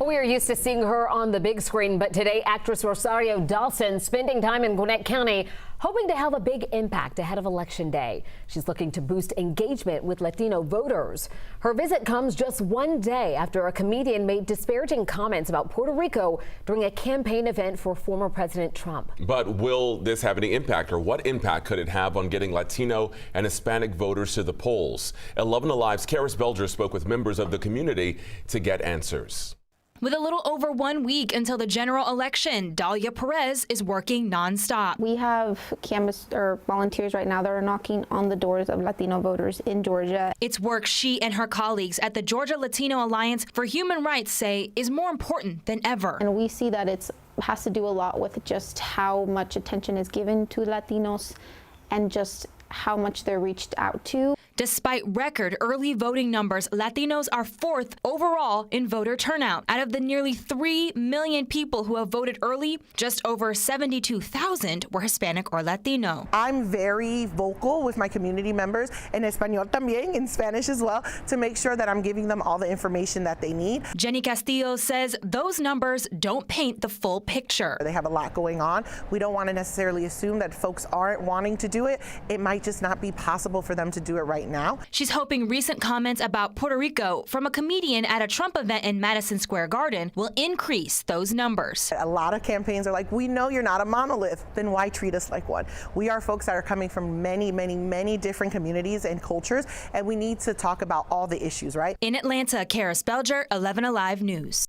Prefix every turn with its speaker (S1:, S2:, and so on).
S1: We are used to seeing her on the big screen, but today actress Rosario Dawson spending time in Gwinnett County, hoping to have a big impact ahead of Election Day. She's looking to boost engagement with Latino voters. Her visit comes just one day after a comedian made disparaging comments about Puerto Rico during a campaign event for former President Trump.
S2: But will this have any impact, or what impact could it have on getting Latino and Hispanic voters to the polls? 11 Alive's Karis Belger spoke with members of the community to get answers.
S3: With a little over 1 week until the general election, Dalia Perez is working nonstop.
S4: We have canvas or volunteers right now that are knocking on the doors of Latino voters in Georgia.
S3: It's work she and her colleagues at the Georgia Latino Alliance for Human Rights say is more important than ever.
S4: And we see that it has to do a lot with just how much attention is given to Latinos and just how much they're reached out to.
S3: Despite record early voting numbers, Latinos are fourth overall in voter turnout. Out of the nearly 3 million people who have voted early, just over 72,000 were Hispanic or Latino.
S5: I'm very vocal with my community members, in Español también, in Spanish as well, to make sure that I'm giving them all the information that they need.
S3: Jenny Castillo says those numbers don't paint the full picture.
S5: They have a lot going on. We don't want to necessarily assume that folks aren't wanting to do it. It might just not be possible for them to do it right now.
S3: She's hoping recent comments about Puerto Rico from a comedian at a Trump event in Madison Square Garden will increase those numbers.
S5: A lot of campaigns are like, we know you're not a monolith, then why treat us like one? We are folks that are coming from many, many, many different communities and cultures, and we need to talk about all the issues, right?
S3: In Atlanta, Karis Belger, 11 Alive News.